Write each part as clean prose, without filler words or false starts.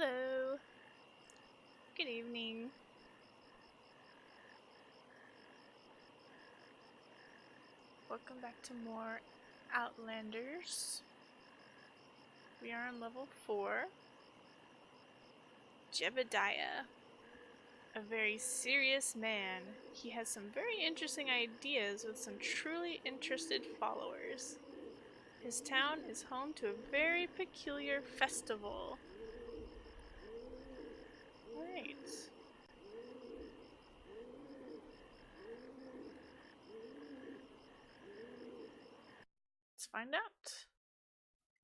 Hello. Good evening. Welcome back to more Outlanders. We are on level 4. Jebediah. A very serious man. He has some very interesting ideas with some truly interested followers. His town is home to a very peculiar festival. Alright. Let's find out.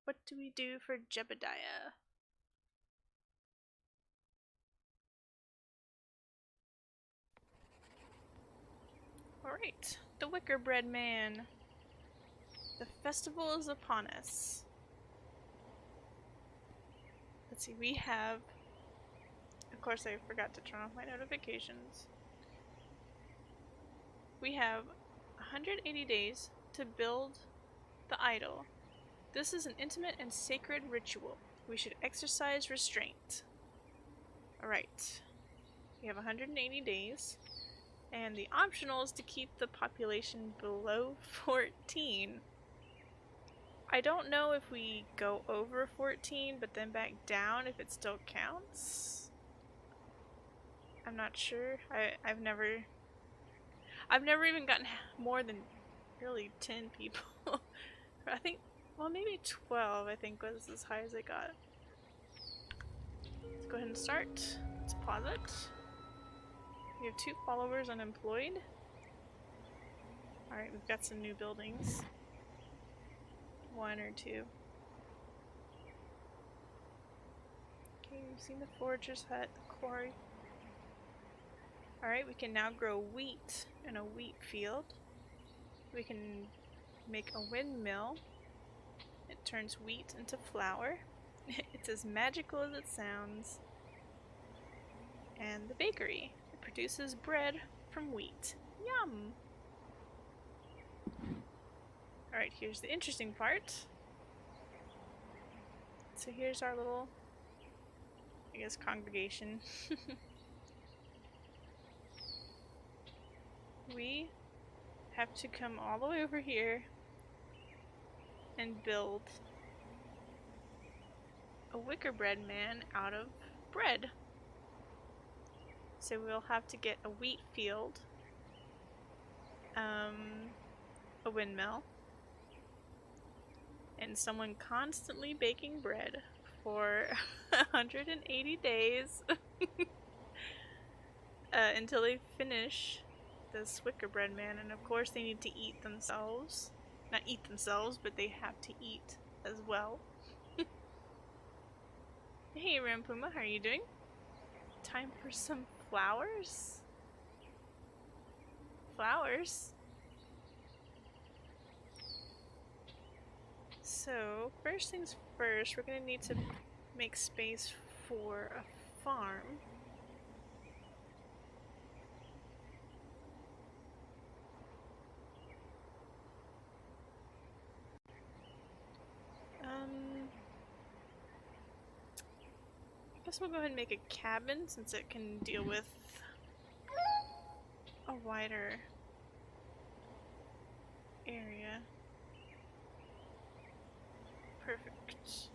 What do we do for Jebediah? Alright. The Wicker Bread Man. The festival is upon us. Let's see, we have... Of course, I forgot to turn off my notifications. We have 180 days to build the idol. This is an intimate and sacred ritual. We should exercise restraint. Alright. We have 180 days. And the optional is to keep the population below 14. I don't know if we go over 14 but then back down if it still counts. I'm not sure. I've never even gotten more than really 10 people. I think, well, maybe 12 I think was as high as I got. Let's go ahead and start. Let's pause it. We have 2 followers unemployed. Alright, we've got some new buildings. 1 or 2. Okay, we've seen the forager's hut, the quarry. Alright, we can now grow wheat in a wheat field. We can make a windmill. It turns wheat into flour. It's as magical as it sounds. And the bakery. It produces bread from wheat. Yum! Alright, here's the interesting part. So here's our little, I guess, congregation. We have to come all the way over here and build a wicker bread man out of bread. So we'll have to get a wheat field, a windmill, and someone constantly baking bread for 180 days until they finish this wicker bread man. And of course they need to eat themselves. Not eat themselves, but they have to eat as well. Hey Rampuma, how are you doing? Time for some flowers? Flowers? So, first things first, we're gonna need to make space for a farm. I guess we'll go ahead and make a cabin since it can deal with a wider area. Perfect.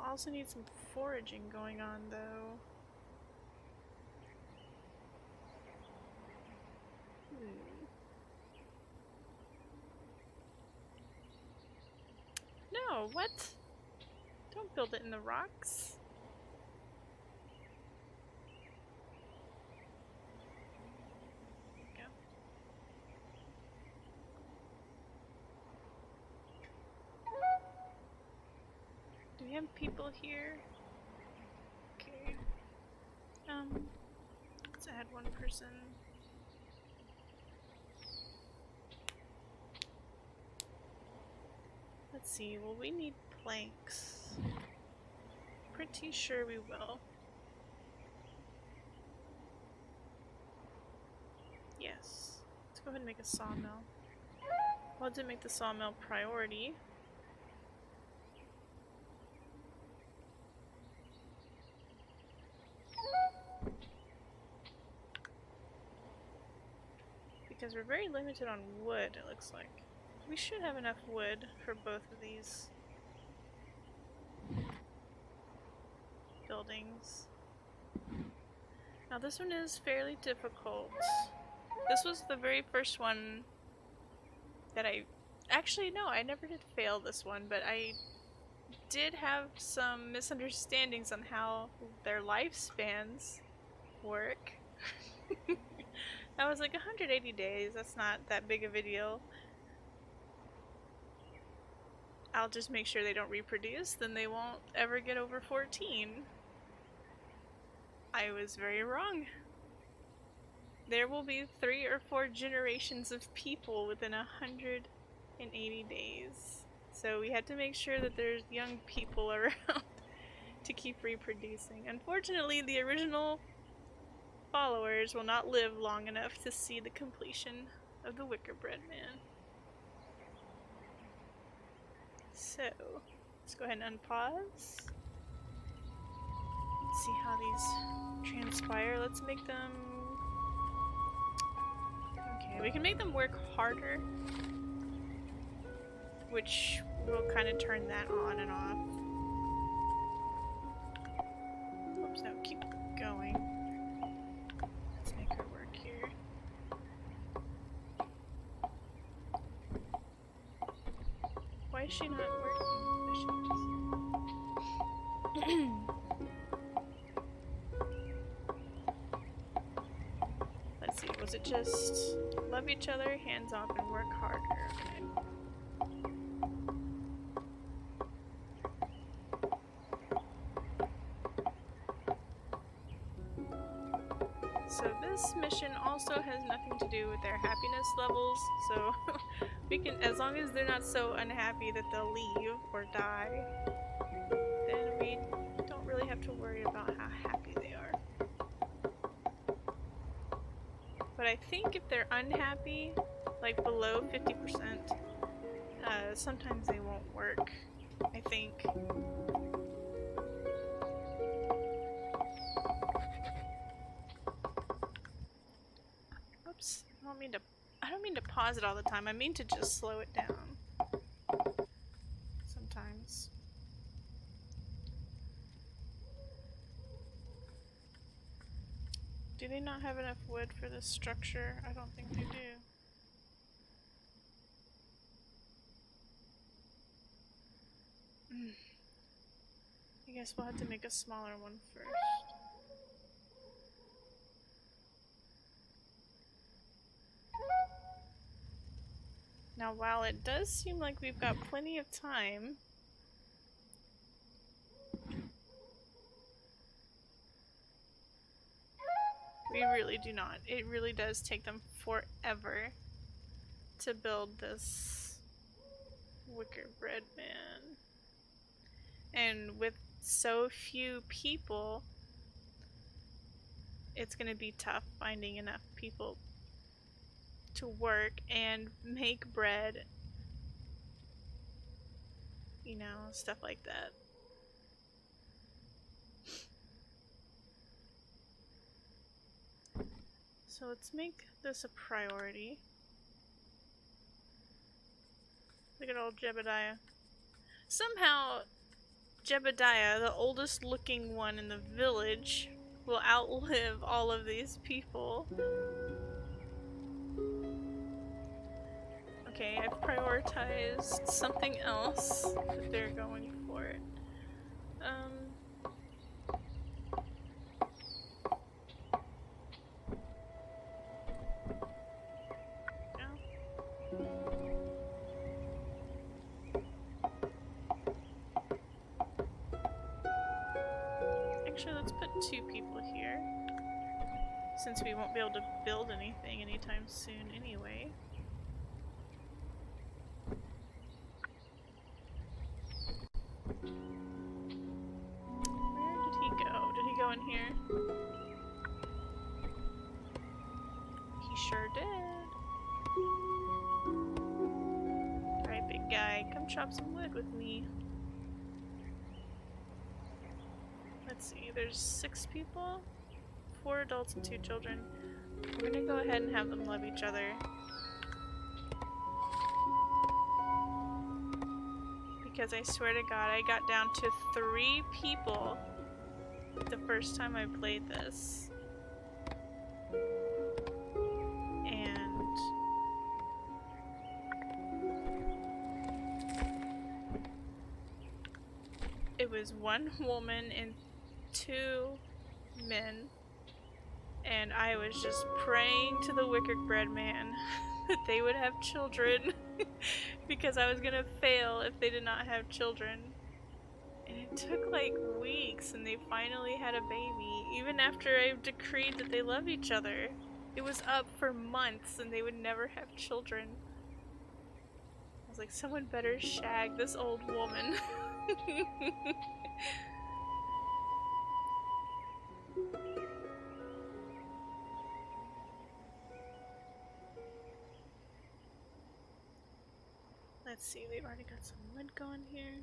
Also need some foraging going on though. No, what? Don't build it in the rocks. There you go. Do we have people here? Okay. Let's add 1 person. Let's see, will we need planks? Pretty sure we will. Yes. Let's go ahead and make a sawmill. Well, I did make the sawmill priority. Because we're very limited on wood, it looks like. We should have enough wood for both of these buildings. Now this one is fairly difficult. This was the very first one that I... Actually, no, I never did fail this one, but I did have some misunderstandings on how their lifespans work. I was like, 180 days, that's not that big of a deal. I'll just make sure they don't reproduce, then they won't ever get over 14. I was very wrong. There will be 3 or 4 generations of people within 180 days. So we had to make sure that there's young people around to keep reproducing. Unfortunately, the original followers will not live long enough to see the completion of the Wicker Bread Man. So, let's go ahead and unpause. Let's see how these transpire. Let's make them... Okay, we can make them work harder, which will kind of turn that on and off. Oops, no, keep going. Let's make her work here. Why is she not working? There she is. Let's see, was it just love each other, hands off, and work harder? Okay. So this mission also has nothing to do with their happiness levels, so we can, as long as they're not so unhappy that they'll leave or die, then we don't really have to worry about how happy they are. But I think if they're unhappy, like below 50%, sometimes they won't work, I think. Oops, I don't mean to pause it all the time. I mean to just slow it down. Sometimes. Do they not have enough wood for this structure? I don't think they do. I guess we'll have to make a smaller one first. Now, while it does seem like we've got plenty of time, we really do not. It really does take them forever to build this Wicker Bread Man. And with so few people, it's gonna be tough finding enough people to work and make bread, you know, stuff like that. So let's make this a priority. Look at old Jebediah. Somehow, Jebediah, the oldest looking one in the village, will outlive all of these people. Okay, I've prioritized something else that they're going for it. Actually, let's put 2 people here, since we won't be able to build anything anytime soon anyway. Where did he go? Did he go in here? He sure did. Alright, big guy, come chop some wood with me. Let's see, there's 6 people, 4 adults and 2 children. We're gonna go ahead and have them love each other. Because I swear to God, I got down to 3 people the first time I played this. And it was 1 woman and 2 men. And I was just praying to the wicker bread man that they would have children because I was gonna fail if they did not have children. And it took like weeks and they finally had a baby, even after I decreed that they love each other. It was up for months and they would never have children. I was like, someone better shag this old woman. Let's see, they've already got some wood going here.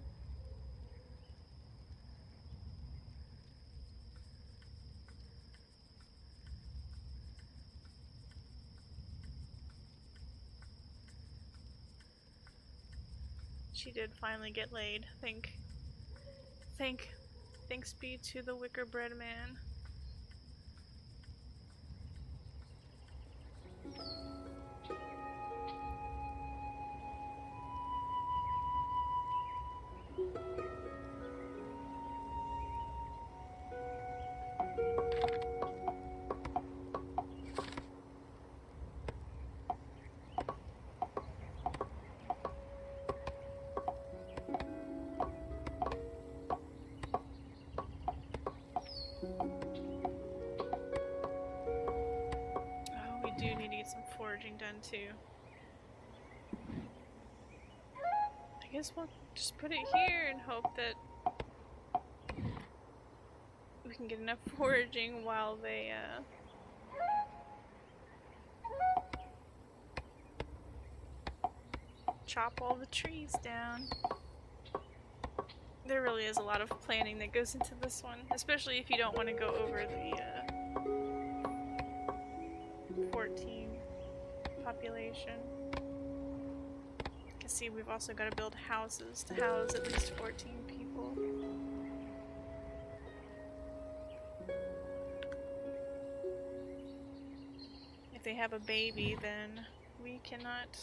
She did finally get laid. Thanks be to the wicker bread man. Oh, we do need to get some foraging done too. I guess we'll just put it here and hope that we can get enough foraging while they chop all the trees down. There really is a lot of planning that goes into this one, especially if you don't want to go over the 14 population. You can see we've also got to build houses to house at least 14 people. If they have a baby, then we cannot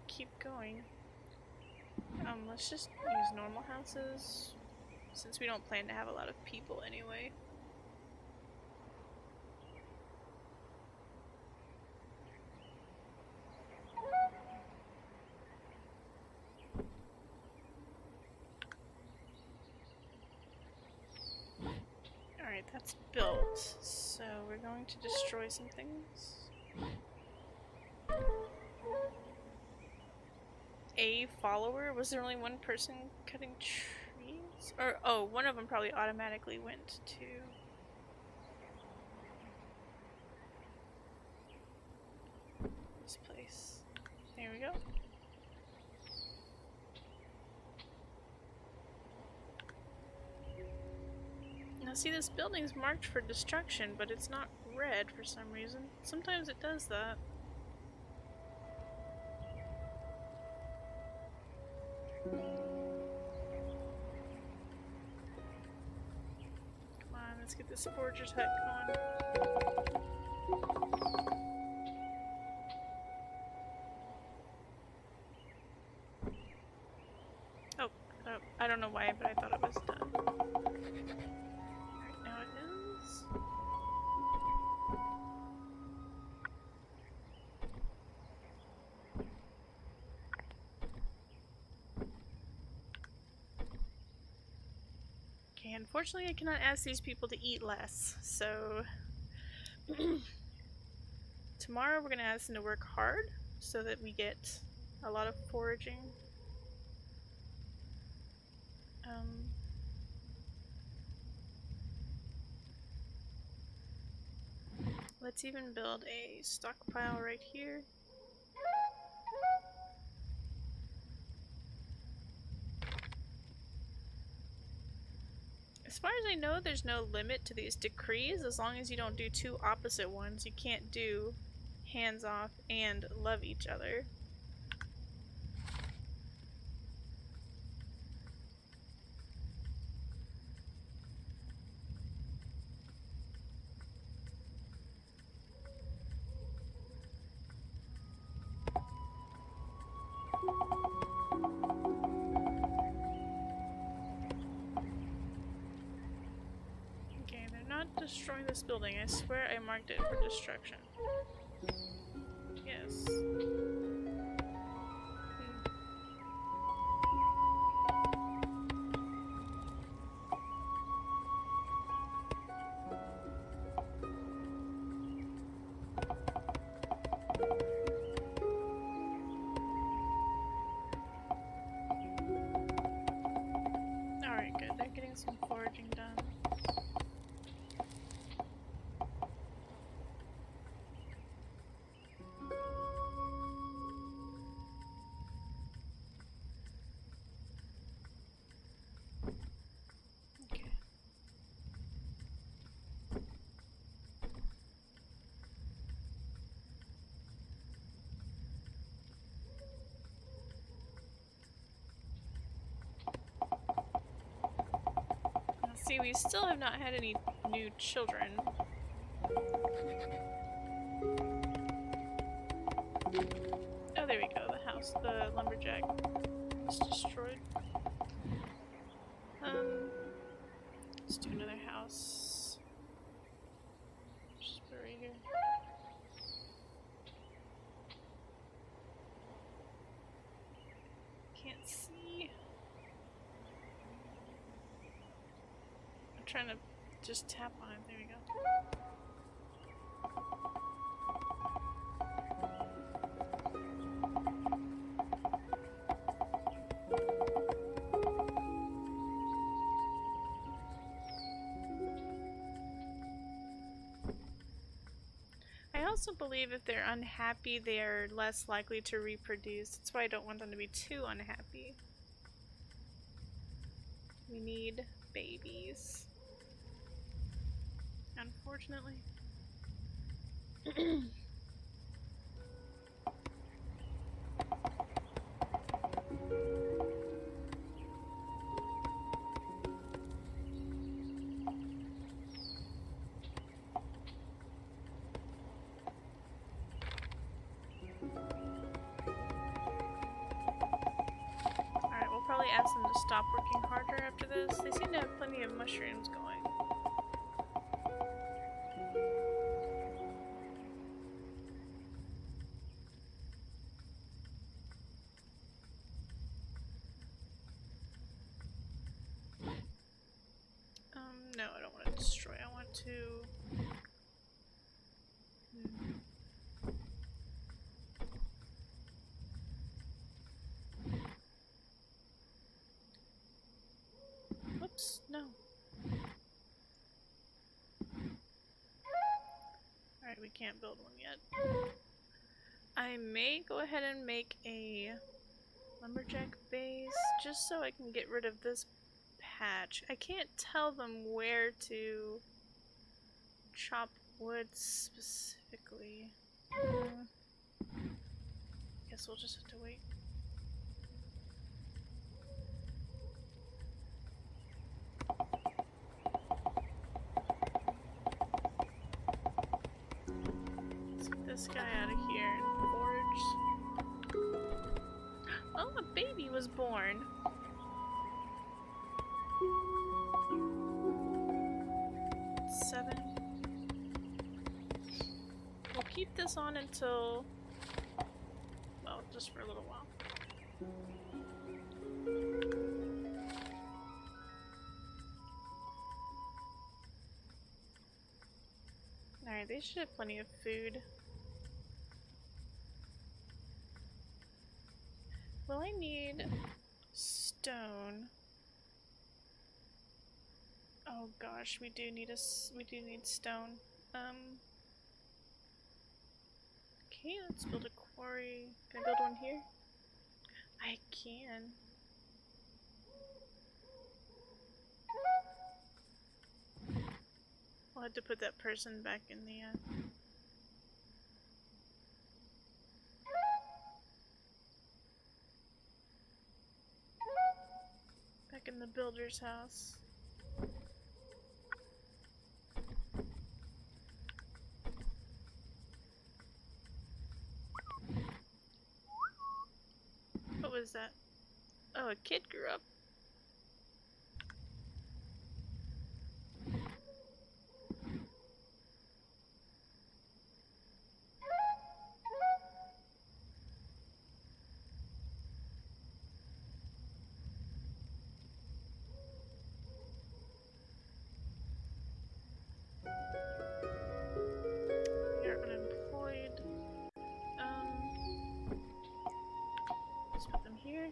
keep going. Let's just use normal houses, since we don't plan to have a lot of people anyway. Alright, that's built, so we're going to destroy some things. A follower? Was there only 1 person cutting trees? Or, oh, one of them probably automatically went to... this place. There we go. Now see, this building's marked for destruction, but it's not red for some reason. Sometimes it does that. Come on, let's get this forager's hut going. Oh, I don't know why, but I thought it was done. Alright, now it is. Okay, unfortunately I cannot ask these people to eat less, so... Tomorrow we're gonna ask them to work hard, so that we get a lot of foraging. Let's even build a stockpile right here. As far as I know, there's no limit to these decrees as long as you don't do two opposite ones. You can't do hands off and love each other. Destroy this building. I swear I marked it for destruction. Yes. Alright, good. They're getting some foraging done. See, we still have not had any new children. Oh, there we go. The house, the lumberjack is destroyed. Let's do another house. Just put it right here. Can't see. I'm trying to just tap on it. There we go. I also believe if they're unhappy, they're less likely to reproduce. That's why I don't want them to be too unhappy. We need babies. Unfortunately. Alright, we'll probably ask them to stop working harder after this. They seem to have plenty of mushrooms going. No, I don't want to destroy. I want to... Whoops, no. Alright, we can't build one yet. I may go ahead and make a lumberjack base just so I can get rid of this patch. I can't tell them where to chop wood specifically. Guess we'll just have to wait. Let's get this guy out of here and forge. Oh, a baby was born. We'll keep this on until, well, just for a little while. Alright, they should have plenty of food. Well, I need stone. Oh gosh, we do need stone. Okay, let's build a quarry. Can I build one here? I can. have to put that person back in the back in the builder's house. What was that? Oh, a kid grew up. You're unemployed. Let's put them here.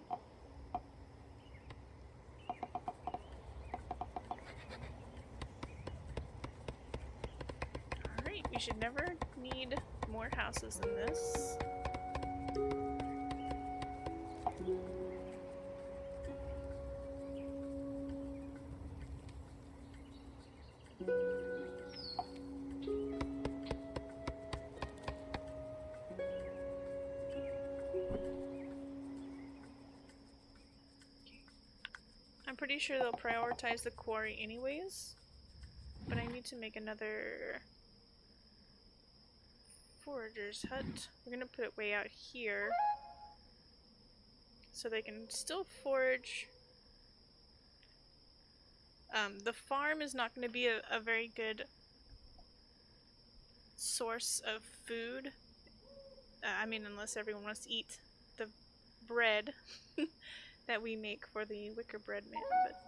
Alright, we should never need more houses than this. I'm pretty sure they'll prioritize the quarry anyways, but I need to make another forager's hut. We're gonna put it way out here so they can still forage. The farm is not going to be a very good source of food. I mean, unless everyone wants to eat the bread that we make for the wicker bread man, but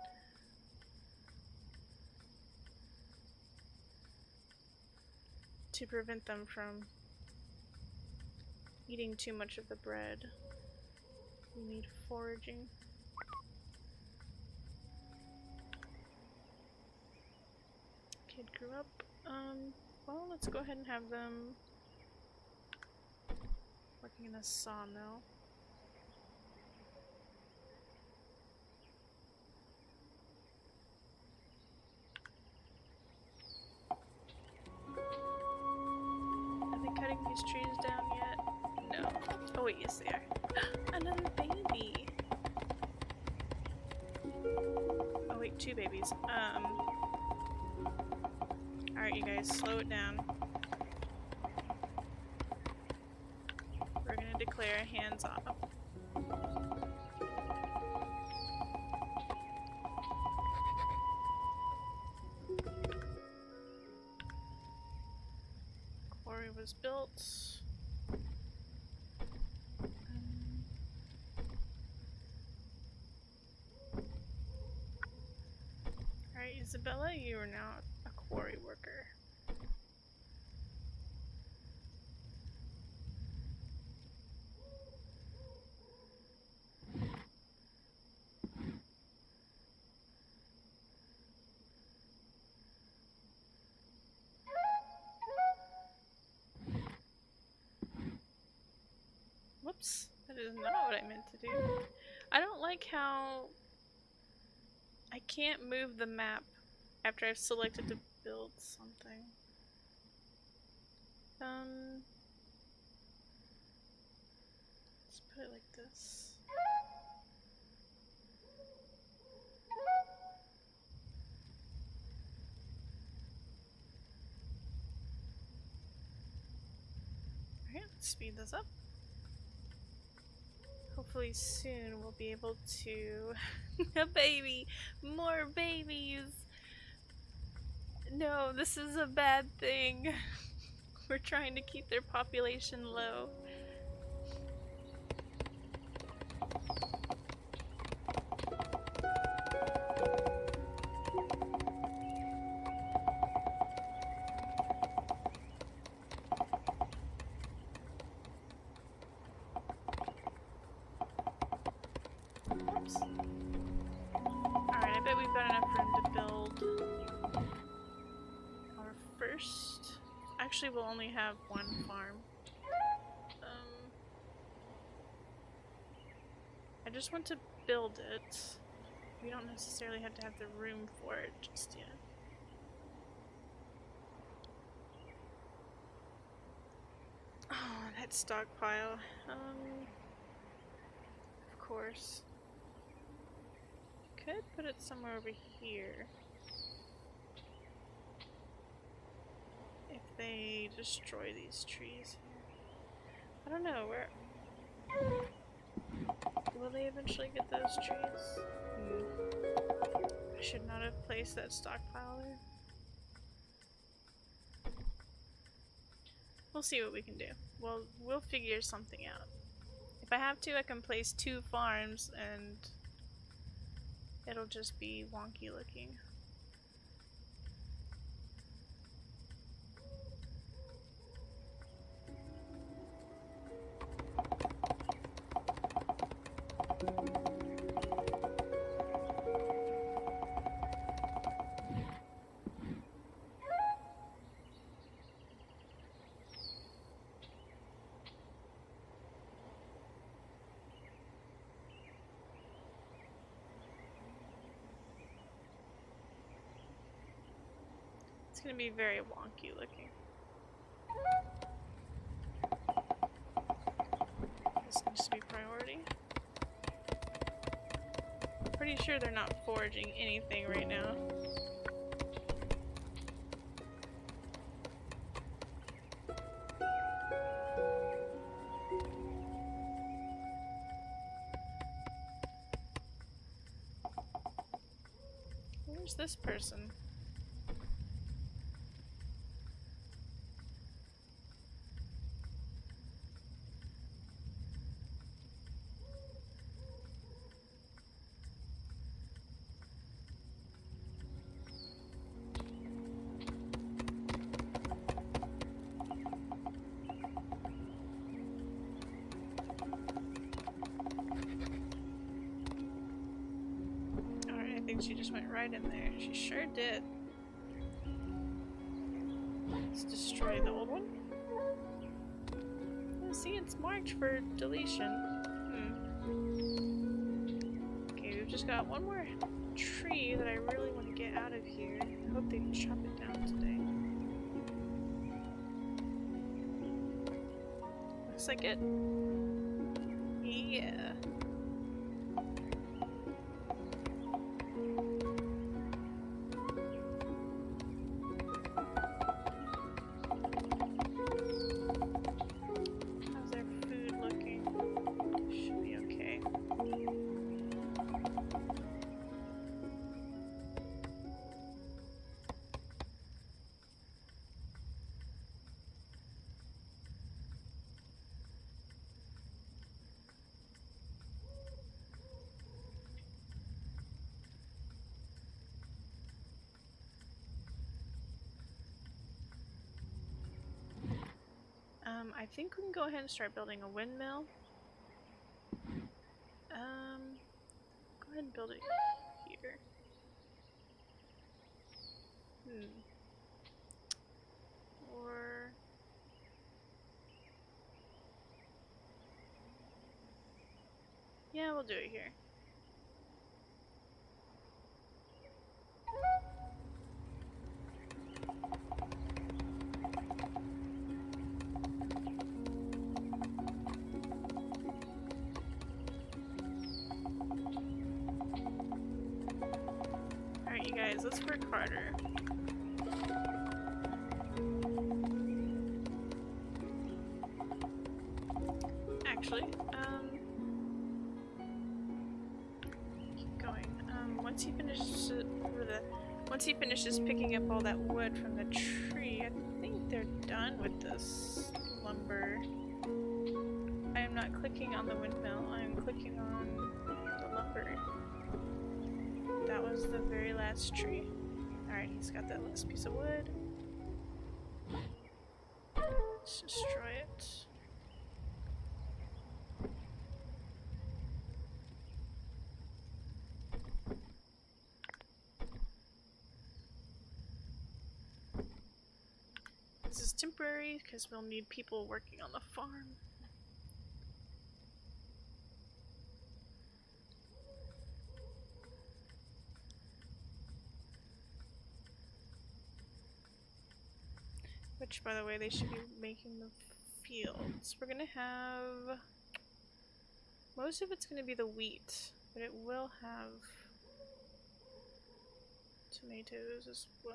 to prevent them from eating too much of the bread, we need foraging. Kid grew up. Well, let's go ahead and have them working in a sawmill. Are they cutting these trees down yet? No. Oh wait, yes they are. Another baby! Oh wait, two babies. Alright you guys, slow it down. We're gonna declare hands off. Quarry was built. Alright, Isabella, you are now a quarry worker. Whoops, that is not what I meant to do. I don't like how I can't move the map after I've selected to build something. Let's put it like this. Alright, let's speed this up. Hopefully soon we'll be able to... A baby! More babies! No, this is a bad thing. We're trying to keep their population low. Oops. Alright, I bet we've got enough room to build our first. Actually, we'll only have one farm. I just want to build it. We don't necessarily have to have the room for it just yet. Pet stockpile. Of course. Could put it somewhere over here. If they destroy these trees here. I don't know, where... Will they eventually get those trees? I should not have placed that stockpile there. We'll see what we can do. We'll figure something out. If I have to, I can place 2 farms and it'll just be wonky looking. It's gonna be very wonky looking. This needs to be priority. Pretty sure they're not foraging anything right now. Where's this person? She just went right in there. She sure did. Let's destroy the old one. Oh, see, it's marked for deletion. Okay, we've just got one more tree that I really want to get out of here. I hope they chop it down today. Looks like it. Yeah. I think we can go ahead and start building a windmill. Go ahead and build it here. Or... yeah, we'll do it here. Alright, you guys, let's work harder. Actually, keep going. Once he finishes picking up all that wood from the tree, I think they're done with this lumber. I am not clicking on the windmill, I am clicking on the lumber. That was the very last tree. Alright, he's got that last piece of wood. Let's destroy it. This is temporary because we'll need people working on the farm. Which, by the way, they should be making the fields. We're gonna have... most of it's gonna be the wheat, but it will have tomatoes as well.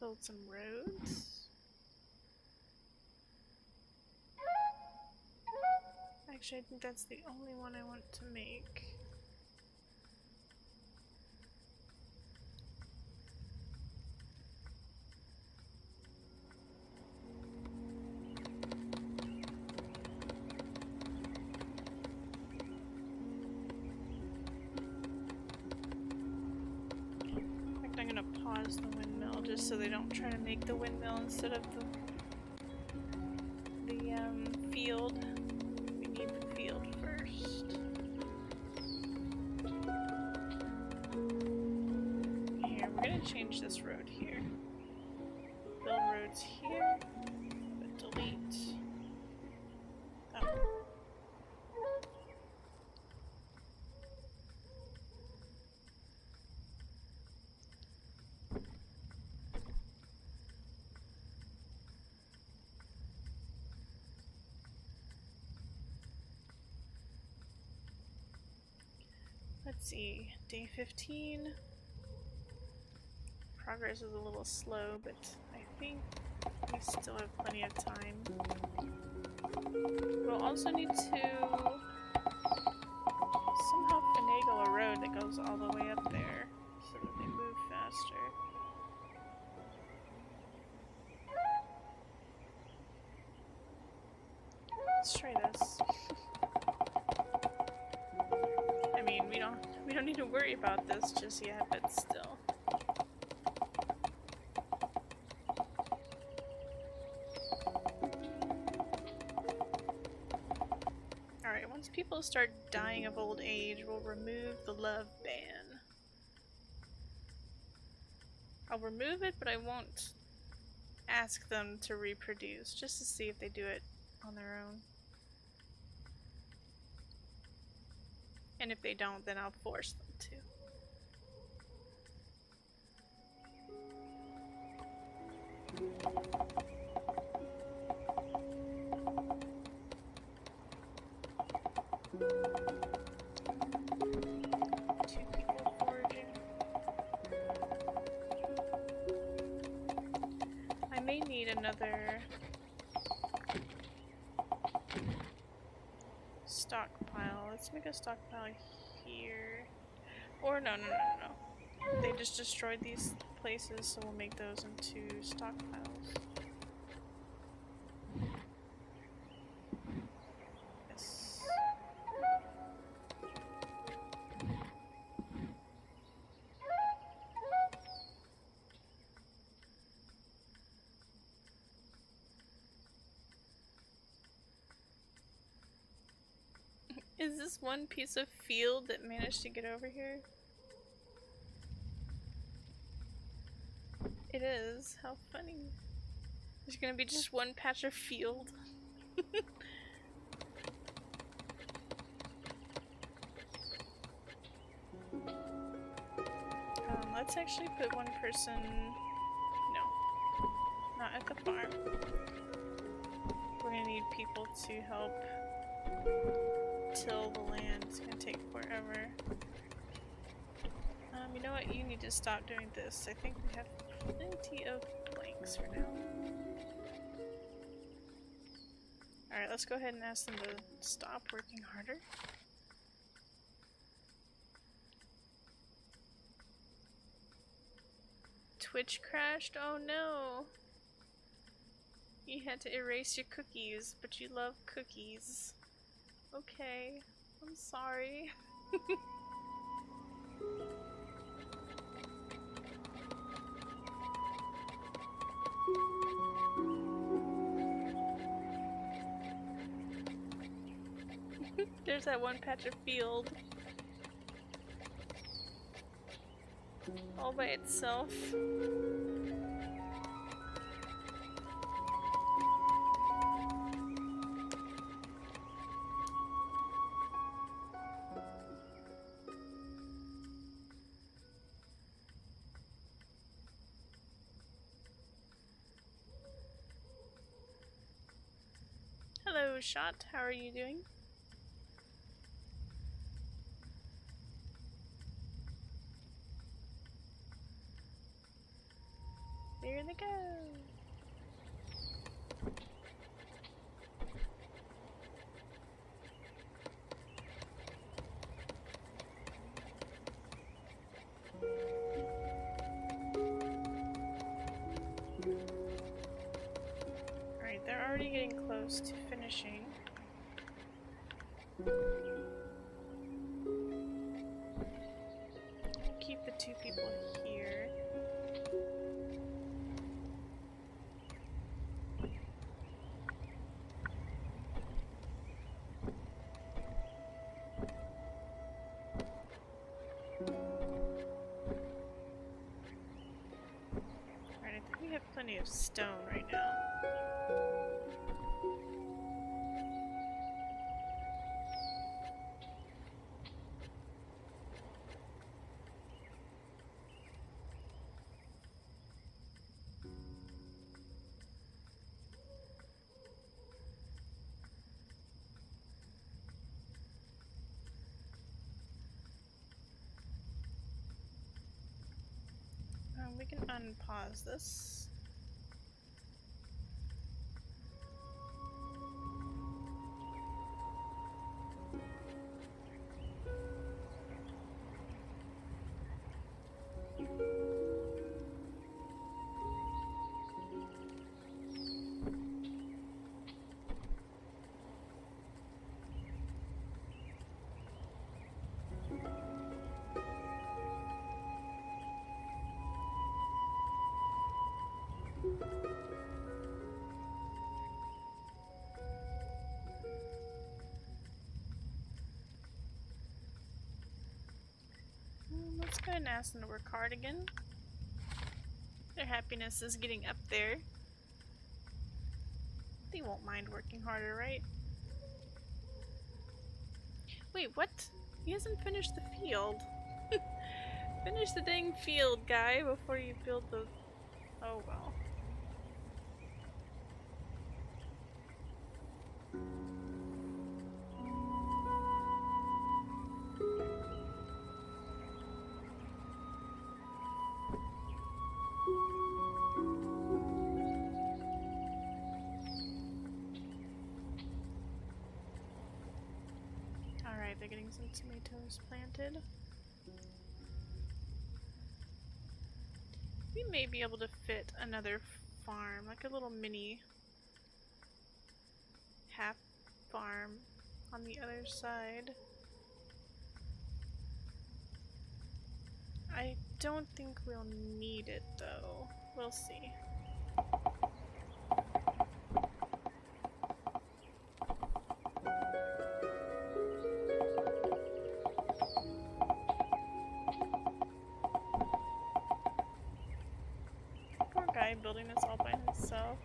Build some roads. Actually, I think that's the only one I want to make. In fact, I'm gonna pause the windmill just so they don't try to make the windmill instead of the field. We need the field first. Here, we're gonna change this road here. Build roads here, but delete that one. Let's see, day 15. Progress is a little slow, but I think we still have plenty of time. We'll also need to somehow finagle a road that goes all the way up there so that they move faster. Let's try this. I mean, we don't need to worry about this just yet, but still. Alright, once people start dying of old age, we'll remove the love ban. I'll remove it, but I won't ask them to reproduce, just to see if they do it on their own. And if they don't, then I'll force them to. Two people foraging. I may need another stockpile. Let's make a stockpile here. Or no. They just destroyed these places, so we'll make those into stockpiles. Yes. Is this one piece of field that managed to get over here? It is. How funny. There's gonna be just one patch of field. Let's actually put one person... no. Not at the farm. We're gonna need people to help till the land. It's gonna take forever. You know what? You need to stop doing this. I think we have plenty of planks for now. Alright, let's go ahead and ask them to stop working harder. Twitch crashed? Oh no! You had to erase your cookies, but you love cookies. Okay, I'm sorry. There's that one patch of field. All by itself. Hello, Shot. How are you doing? There they go. Alright, they're already getting close to finishing. I'll keep the two people here. Alright, I think we have plenty of stone right now. We can unpause this. Let's go ahead and ask them to work hard again. Their happiness is getting up there. They won't mind working harder, right? Wait, what? He hasn't finished the field. Finish the dang field, guy, before you build the... Oh well. Alright, they're getting some tomatoes planted. We may be able to fit another farm, like a little mini half farm on the other side. I don't think we'll need it though. We'll see. Poor guy building this all by himself.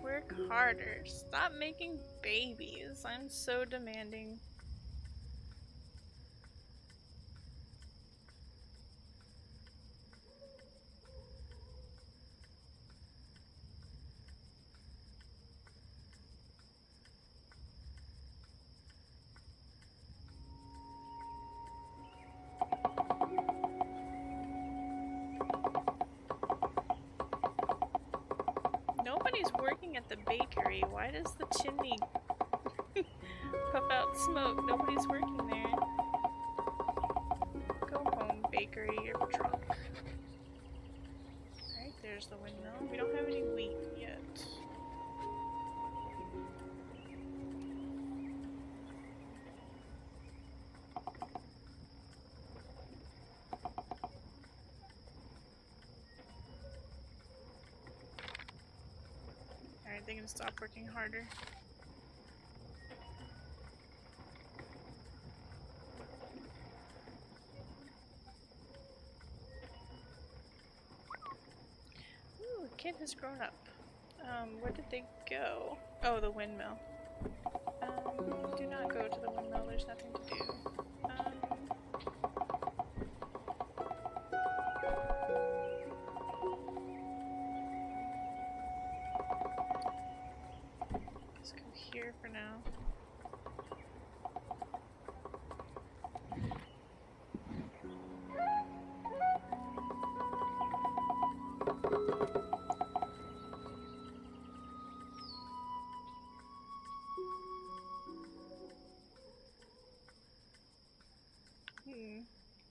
Work harder. Stop making babies. I'm so demanding. Nobody's working at the bakery. Why does the chimney puff out smoke? Nobody's working there. Go home, bakery. You're drunk. Alright, there's the windmill. We don't have any wheat yet. Alright, they can stop working harder. Ooh, the kid has grown up. Where did they go? Oh, the windmill. Do not go to the windmill, there's nothing to do. Let's go here for now.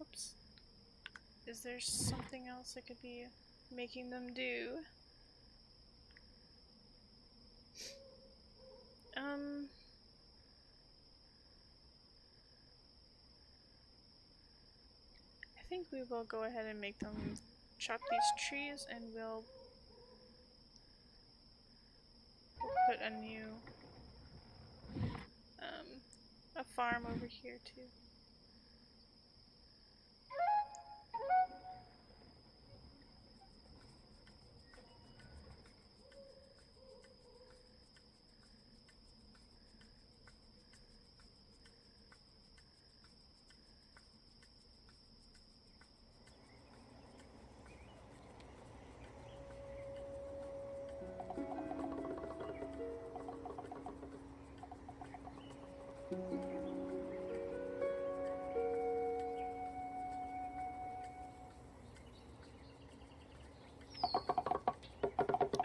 Oops. Is there something else I could be making them do? I think we will go ahead and make them chop these trees, and we'll put a new a farm over here too.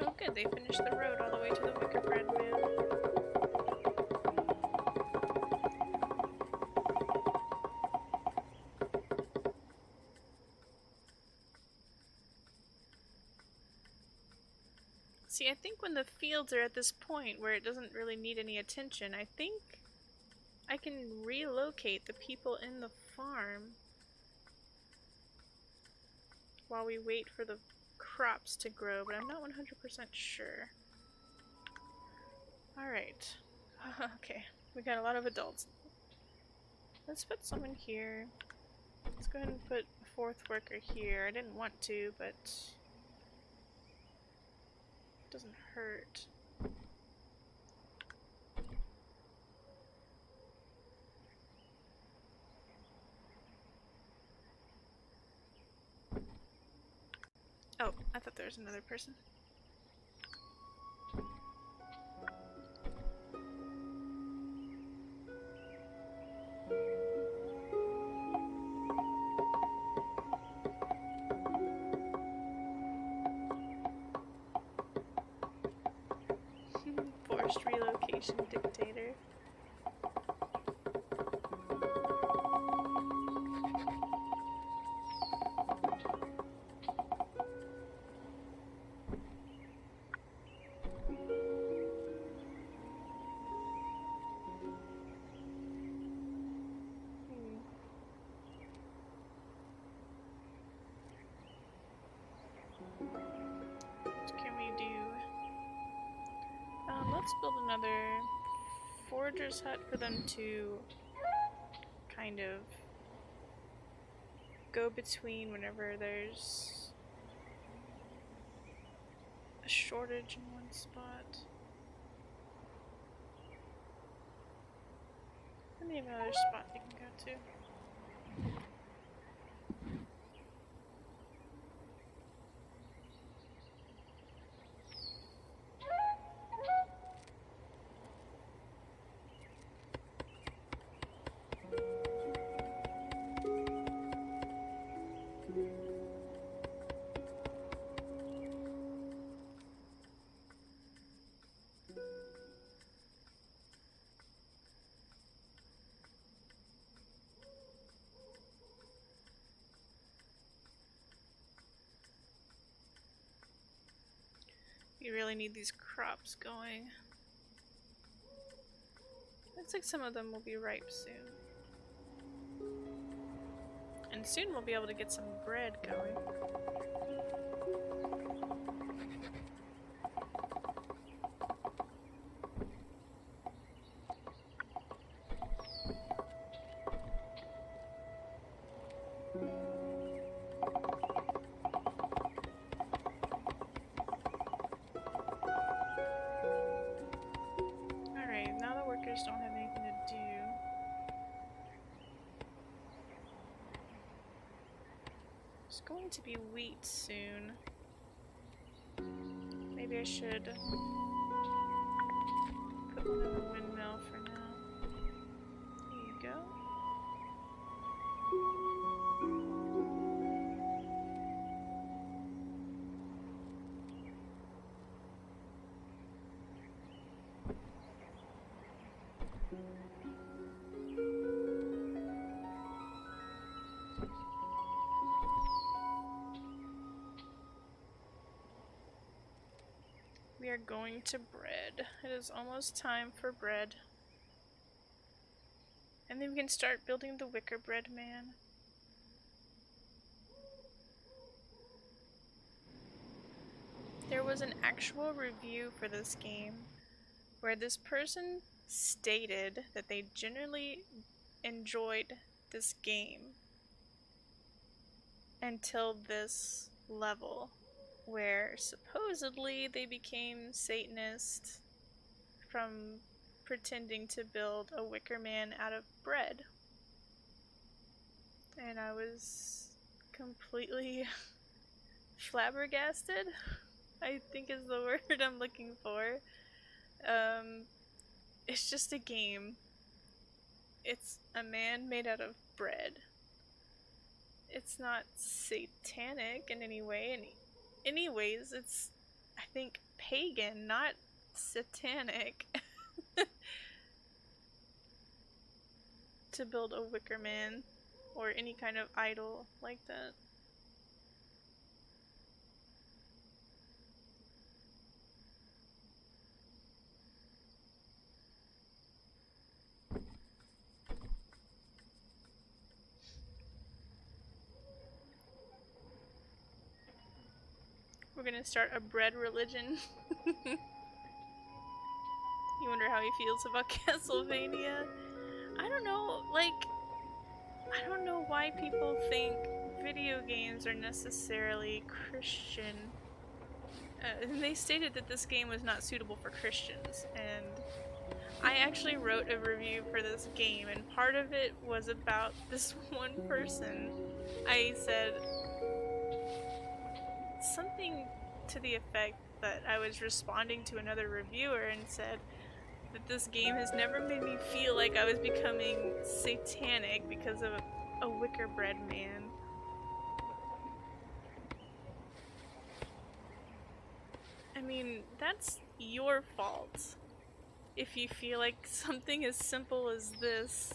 Oh good, they finished the road all the way to the wicker bread mill. See, I think when the fields are at this point where it doesn't really need any attention, I think I can relocate the people in the farm while we wait for the crops to grow, but I'm not 100% sure. Alright. Okay, we got a lot of adults. Let's put someone here. Let's go ahead and put a fourth worker here. I didn't want to, but it doesn't hurt. Oh, I thought there was another person. Forced relocation dictator. What can we do? Let's build another forager's hut for them to kind of go between whenever there's a shortage in one spot. And they have another spot they can go to. We really need these crops going. Looks like some of them will be ripe soon. And soon we'll be able to get some bread going. going to be wheat soon. Maybe I should put one in the windmill for now. There you go. We are going to bread. It is almost time for bread. And then we can start building the wicker bread man. There was an actual review for this game where this person stated that they generally enjoyed this game until this level, where supposedly they became Satanist from pretending to build a wicker man out of bread. And I was completely flabbergasted, I think is the word I'm looking for. It's just a game. It's a man made out of bread. It's not satanic in any way. Anyways, it's, I think, pagan, not satanic. To build a wicker man or any kind of idol like that. We're gonna start a bread religion. You wonder how he feels about Castlevania? I don't know, like, I don't know why people think video games are necessarily Christian. And they stated that this game was not suitable for Christians, and I actually wrote a review for this game, and part of it was about this one person. I said something to the effect that I was responding to another reviewer and said that this game has never made me feel like I was becoming satanic because of a wicker bread man. I mean, that's your fault if you feel like something as simple as this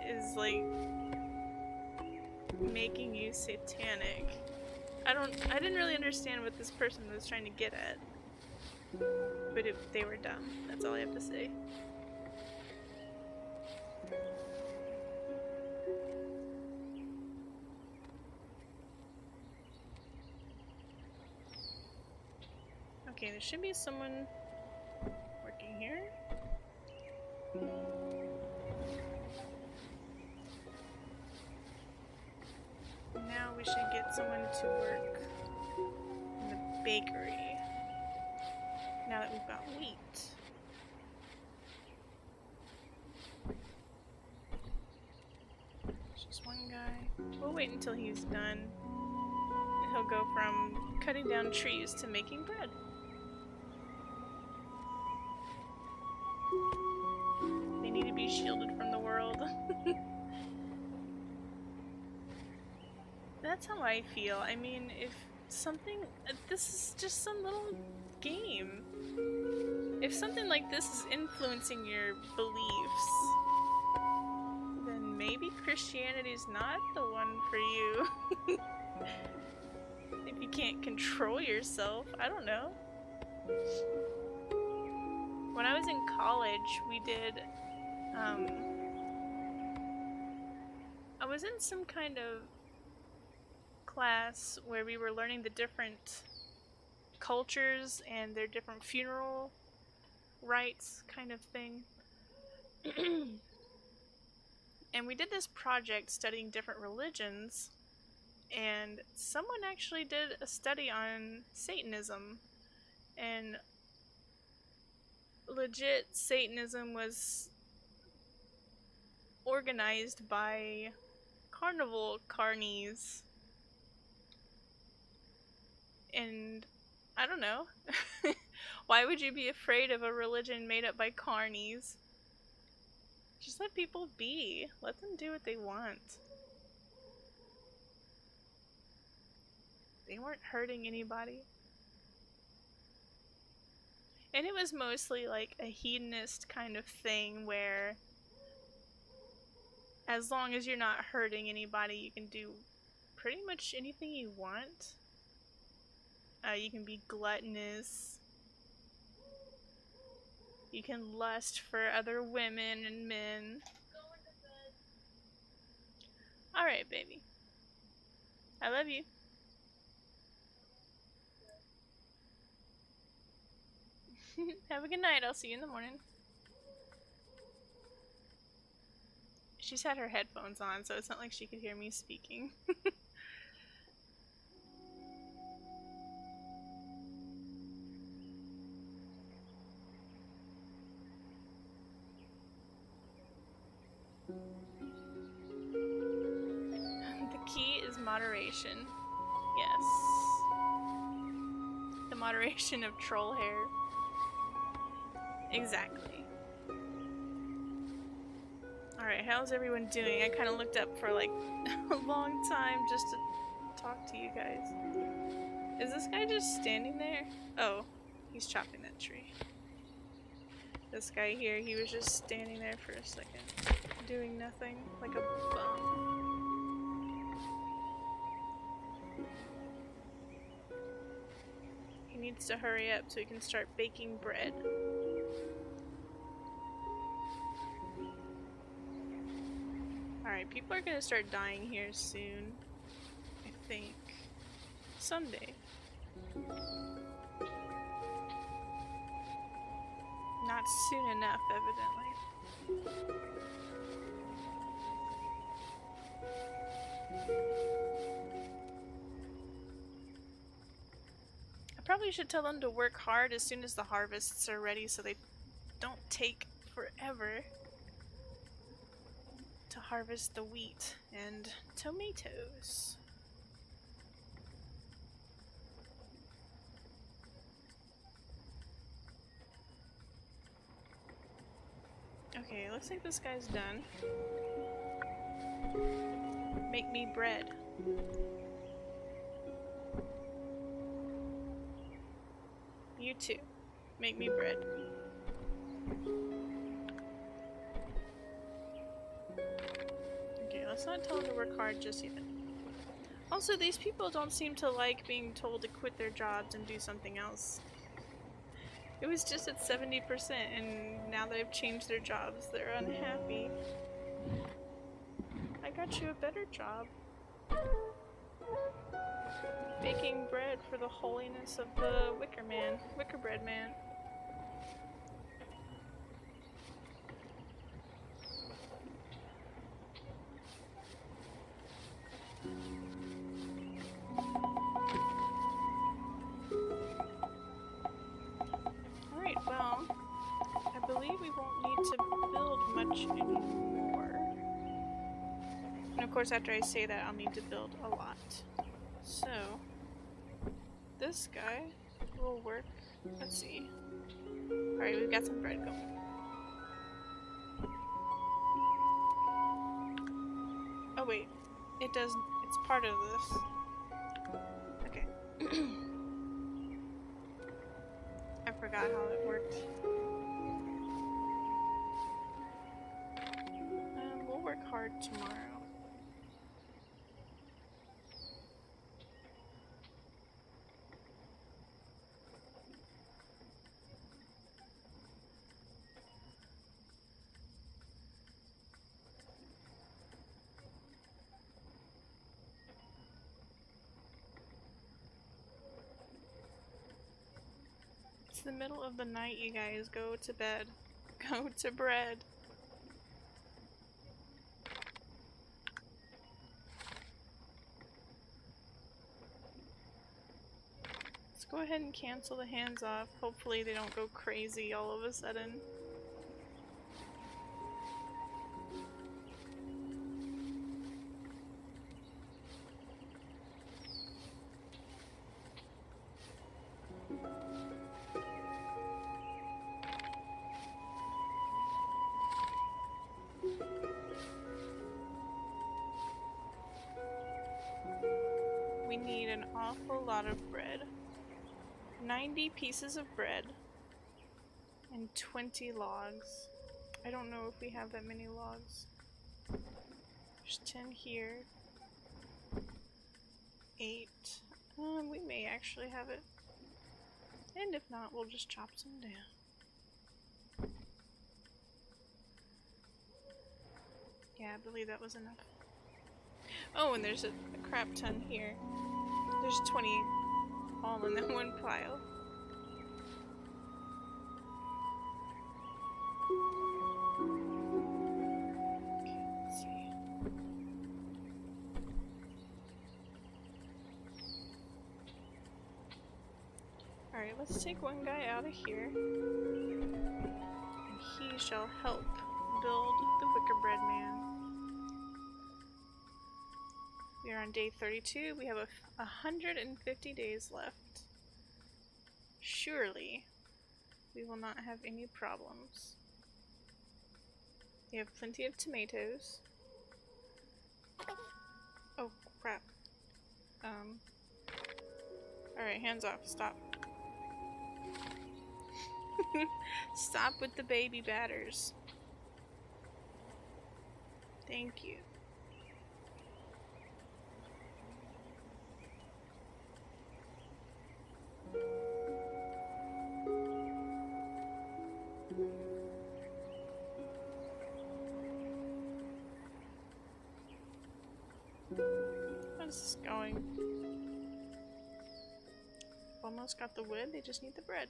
is like making you satanic. I didn't really understand what this person was trying to get at. But they were dumb. That's all I have to say. Okay, there should be someone working here. Now we should get someone to work in the bakery. Now that we've got wheat. There's just one guy. We'll wait until he's done. And he'll go from cutting down trees to making bread. They need to be shielded from the world. That's how I feel. I mean, if something... this is just some little game. If something like this is influencing your beliefs, then maybe Christianity's not the one for you. If you can't control yourself, I don't know. When I was in college, we did, I was in some kind of class where we were learning the different cultures and their different funeral rites kind of thing. And we did this project studying different religions, and someone actually did a study on Satanism, and legit Satanism was organized by carnival carnies. And I don't know. Why would you be afraid of a religion made up by carnies? Just let people be. Let them do what they want. They weren't hurting anybody. And it was mostly like a hedonist kind of thing where as long as you're not hurting anybody, you can do pretty much anything you want. You can be gluttonous. You can lust for other women and men. Alright, baby. I love you. Have a good night. I'll see you in the morning. She's had her headphones on, so it's not like she could hear me speaking. The key is moderation. Yes. The moderation of troll hair. Exactly. Alright, how's everyone doing? I kind of looked up for like a long time just to talk to you guys. Is this guy just standing there? Oh, he's chopping that tree. This guy here, he was just standing there for a second, doing nothing, like a bum. He needs to hurry up so he can start baking bread. Alright, people are gonna start dying here soon. I think. Someday. Not soon enough, evidently. I probably should tell them to work hard as soon as the harvests are ready so they don't take forever to harvest the wheat and tomatoes. Okay, looks like this guy's done. Make me bread. You too. Make me bread. Okay, let's not tell them to work hard just yet. Also, these people don't seem to like being told to quit their jobs and do something else. It was just at 70%, and now they've changed their jobs, they're unhappy. I got you a better job. Baking bread for the holiness of the Wickerbread man. Alright, well, I believe we won't need to build much anymore. And of course, after I say that, I'll need to build a lot. So, this guy will work. Let's see. Alright, we've got some bread going. Oh wait, it does, it's part of this. Okay. I forgot how it worked. We'll work hard tomorrow. It's the middle of the night, you guys. Go to bed. Go to bread. Let's go ahead and cancel the hands off. Hopefully they don't go crazy all of a sudden. awful lot of bread. 90 pieces of bread and 20 logs. I don't know if we have that many logs. There's 10 here. 8. We may actually have it. And if not, we'll just chop some down. Yeah, I believe that was enough. Oh, and there's a crap ton here. There's 20 all in that one pile. Let's see. Alright, let's take one guy out of here. And he shall help build the wicker bread man. We are on day 32. We have 150 days left. Surely, we will not have any problems. We have plenty of tomatoes. Oh, crap. Alright, hands off. Stop. Stop with the baby batters. Thank you. How's this going? Almost got the wood, they just need the bread.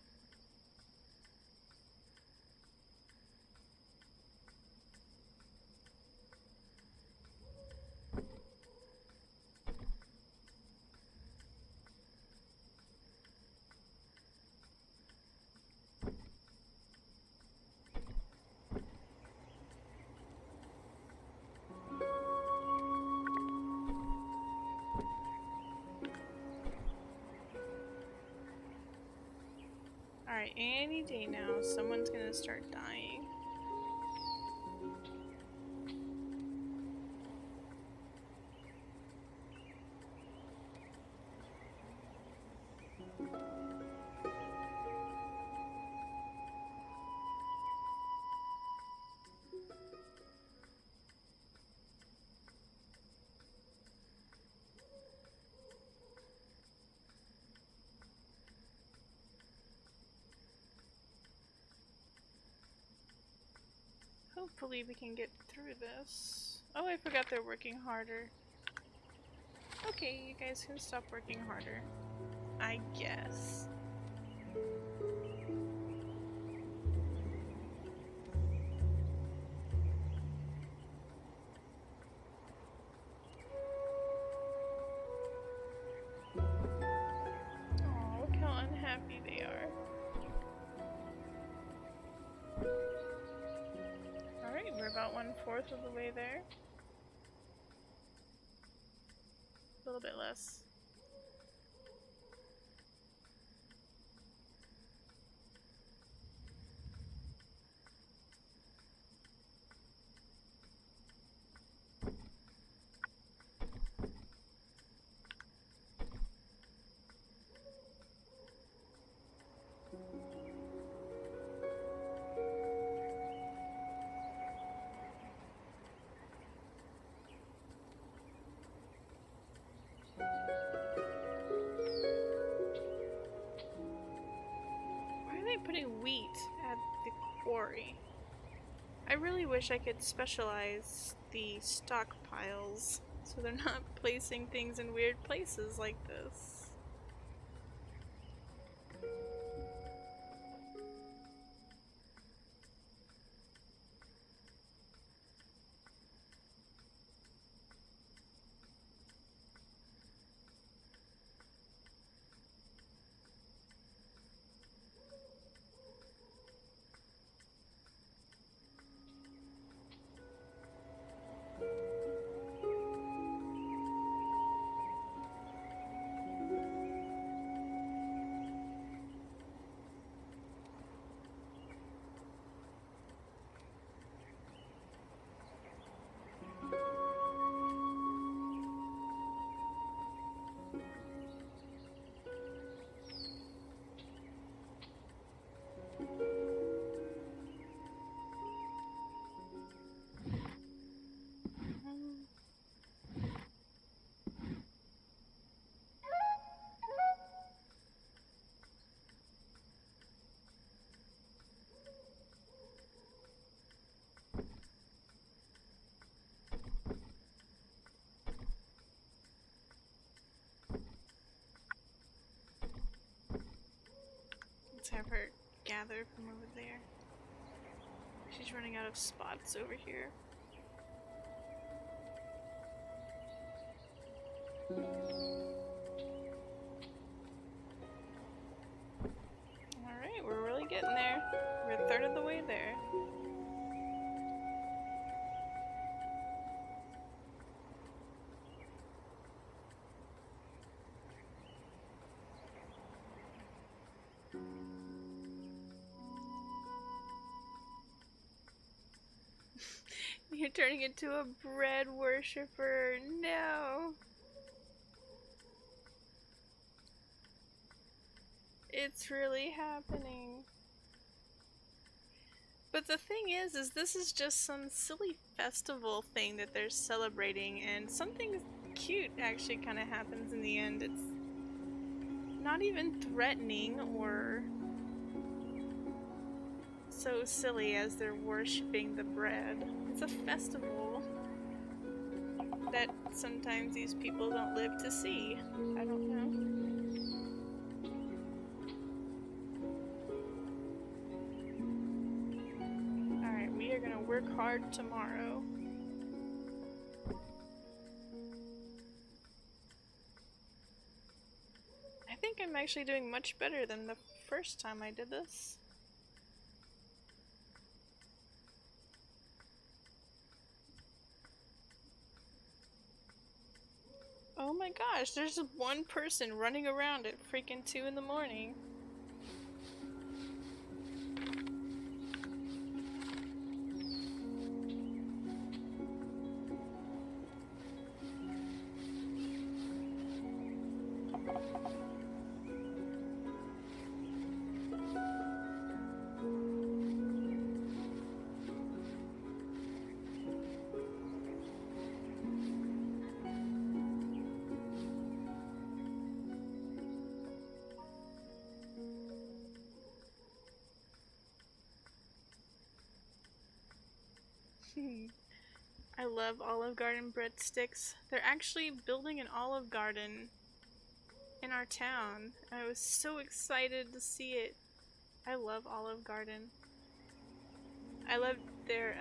Alright, any day now, someone's gonna start dying. Hopefully we can get through this. Oh, I forgot they're working harder. Okay, you guys can stop working harder. I guess. Oh, look how unhappy they are. Alright, we're about 1/4 of the way there. A little bit less. Putting wheat at the quarry. I really wish I could specialize the stockpiles so they're not placing things in weird places like this. have her gather from over there. She's running out of spots over here. Alright, we're really getting there. We're a third of the way there. You're turning into a bread worshiper. No. It's really happening. But the thing is this is just some silly festival thing that they're celebrating, and something cute actually kind of happens in the end. It's not even threatening or so silly as they're worshipping the bread. It's a festival that sometimes these people don't live to see. I don't know. Alright, we are gonna work hard tomorrow. I think I'm actually doing much better than the first time I did this. Oh my gosh, there's one person running around at freaking 2 in the morning. I love Olive Garden breadsticks. They're actually building an Olive Garden in our town. I was so excited to see it. I love Olive Garden. I love their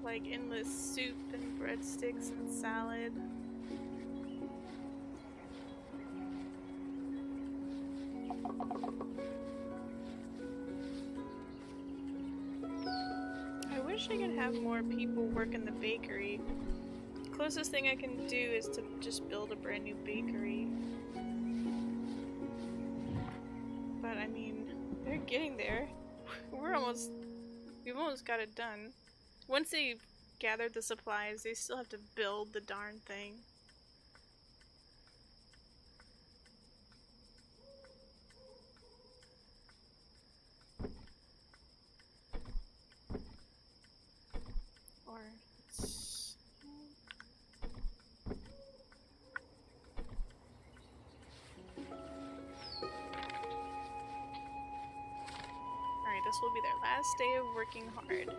like endless soup and breadsticks and salad. I wish I could have more people work in the bakery. Closest thing I can do is to just build a brand new bakery. But I mean, they're getting there. We've almost got it done. Once they've gathered the supplies, they still have to build the darn thing. Alright, this will be their last day of working hard.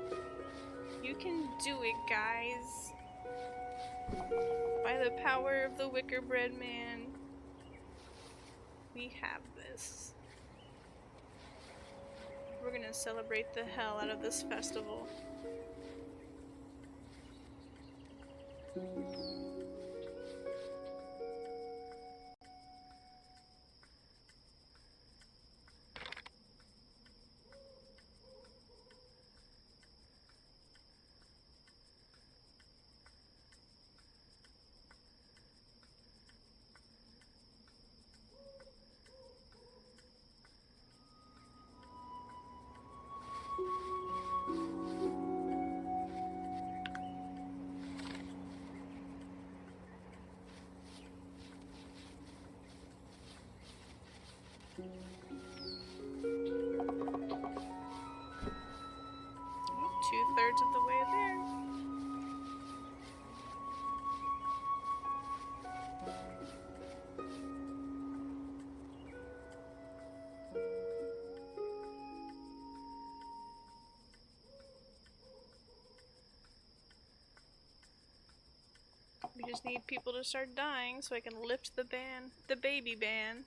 You can do it, guys. By the power of the Wicker Bread Man, we have this. We're gonna celebrate the hell out of this festival. Two-thirds of the way there. We just need people to start dying so I can lift the baby ban.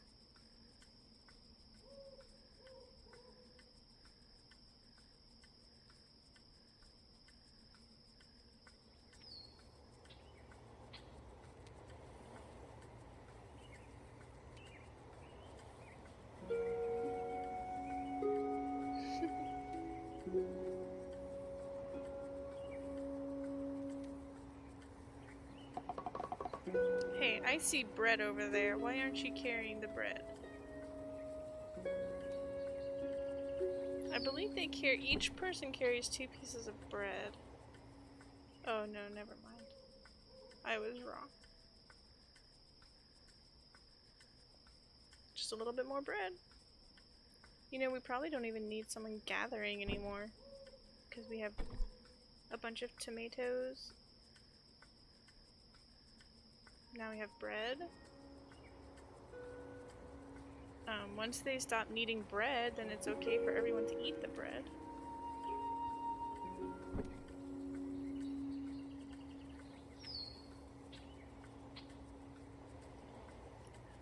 Hey, I see bread over there. Why aren't you carrying the bread? I believe they carry, each person carries 2 pieces of bread. Oh no, never mind. I was wrong. Just a little bit more bread. You know, we probably don't even need someone gathering anymore. Because we have a bunch of tomatoes. Now we have bread. Once they stop needing bread, then it's okay for everyone to eat the bread.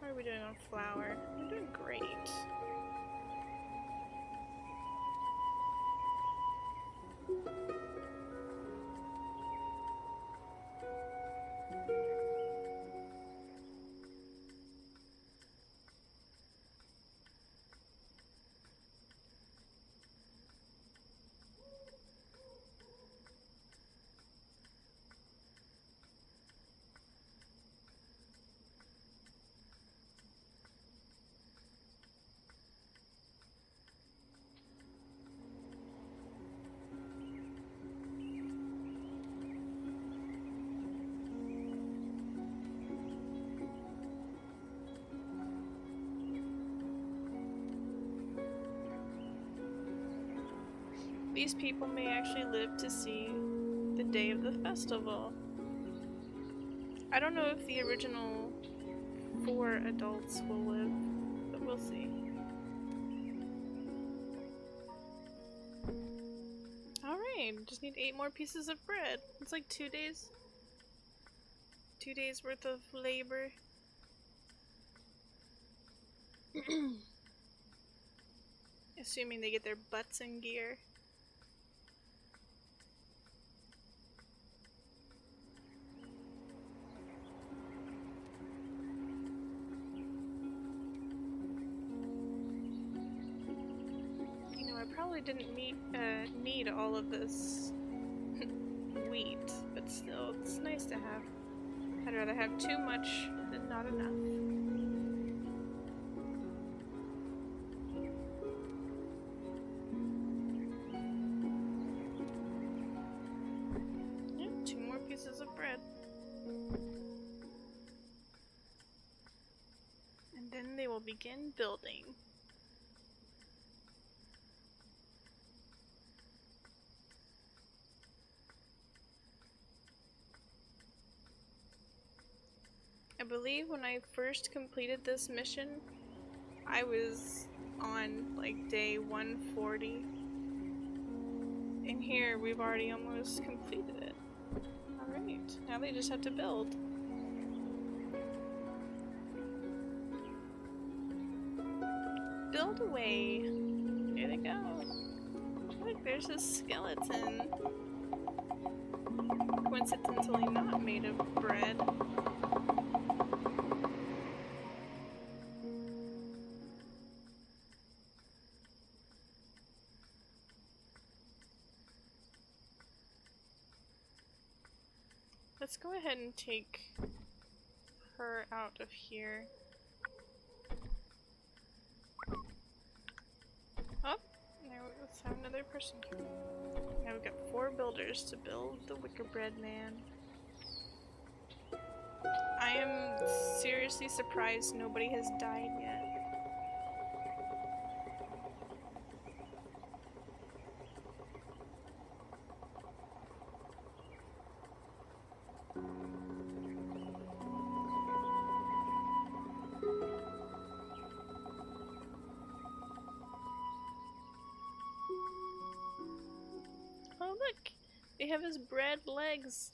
How are we doing on flour? We're doing great. These people may actually live to see the day of the festival. I don't know if the original 4 adults will live, but we'll see. Alright, just need 8 more pieces of bread. It's like 2 days. 2 days worth of labor. Assuming they get their butts in gear. You know, I probably didn't need all of this wheat, but still, it's nice to have. I'd rather have too much than not enough. Yeah, 2 more pieces of bread. And then they will begin building. I believe when I first completed this mission, I was on like day 140. In here, we've already almost completed it. Alright, now they just have to build. Build away. Here they go. Look, there's a skeleton. Coincidentally not made of bread. Let's go ahead and take her out of here. Oh, let's have another person here. Now we've got 4 builders to build the wicker bread man. I am seriously surprised nobody has died yet. Oh look! They have his bread legs!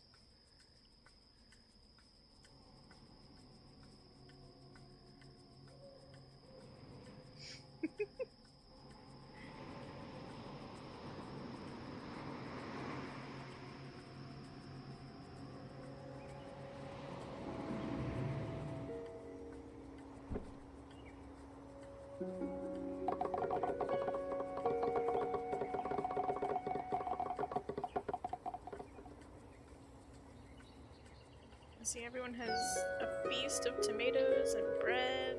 See, everyone has a feast of tomatoes and bread.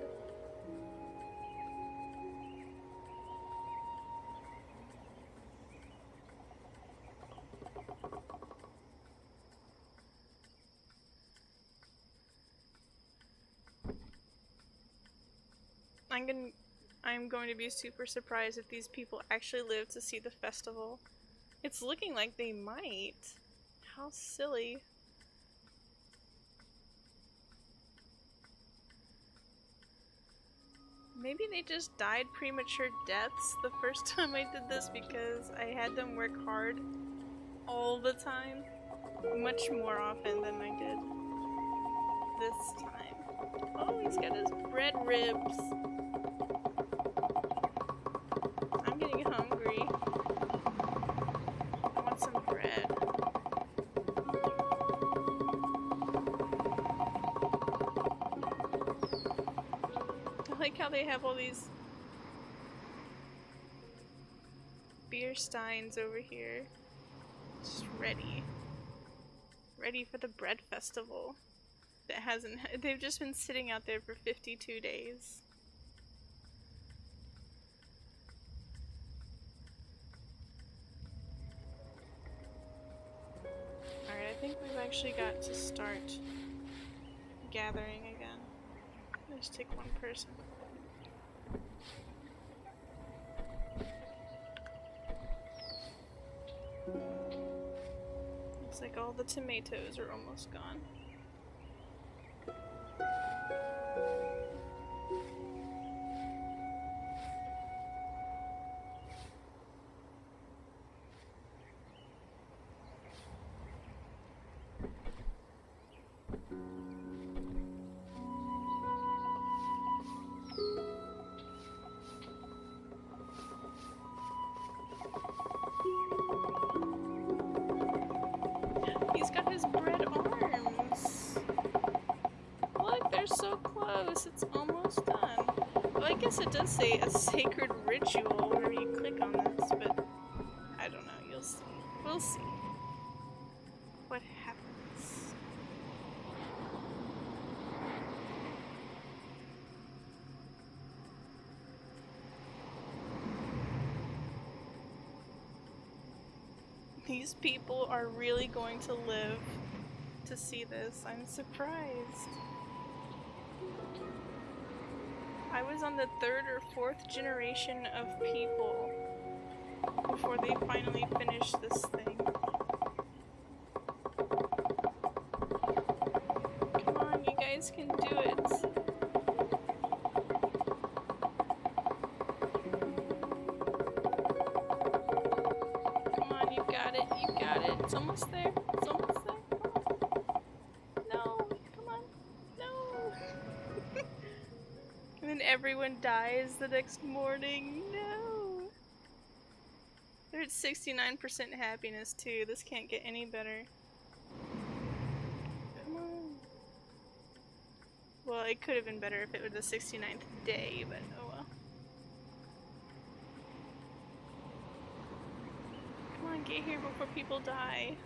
I'm going to be super surprised if these people actually live to see the festival. It's looking like they might. How silly. Maybe they just died premature deaths the first time I did this because I had them work hard all the time. Much more often than I did this time. Oh, he's got his bread ribs. I'm getting hungry. I want some bread. I like how they have all these beer steins over here. Just ready. Ready for the bread festival. That hasn't. They've just been sitting out there for 52 days. Alright, I think we've actually got to start gathering again. Let's take one person. Looks like all the tomatoes are almost gone. He's got his bread arms. Look, they're so close. It's almost done. Well, I guess it does say a sacred ritual whenever you click on this, but I don't know. You'll see. We'll see what happens. These people are really going to live to see this. I'm surprised. I was on the 3rd or 4th generation of people before they finally finished this thing. Come on, you guys can do it. Come on, you got it, you got it. It's almost there, it's almost there. No, come on, no. And then everyone dies the next morning. No. They're at 69% happiness too. This can't get any better. Come on. Well, it could have been better if it was the 69th day, but oh well. Come on, get here before people die.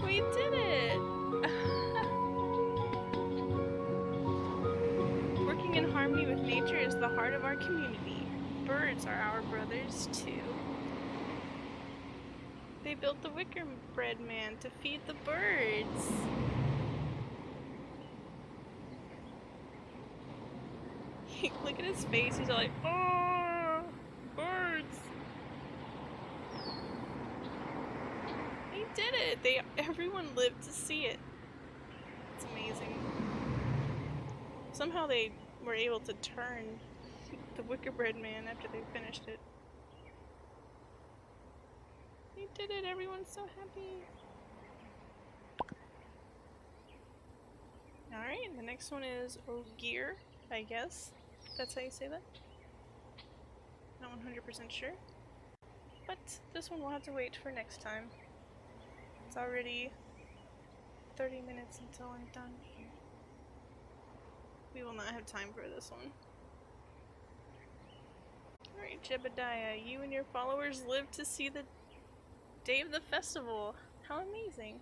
We did it! Working in harmony with nature is the heart of our community. Birds are our brothers, too. They built the wicker bread man to feed the birds. Look at his face, he's all like, oh, birds. He did it! Everyone lived to see it. It's amazing. Somehow they were able to turn the wicker bread man after they finished it. They did it! Everyone's so happy! Alright, the next one is Ogier, I guess. That's how you say that? Not 100% sure. But this one we'll have to wait for next time. It's already 30 minutes until I'm done. We will not have time for this one. Alright, Jebediah, you and your followers live to see the day of the festival. How amazing.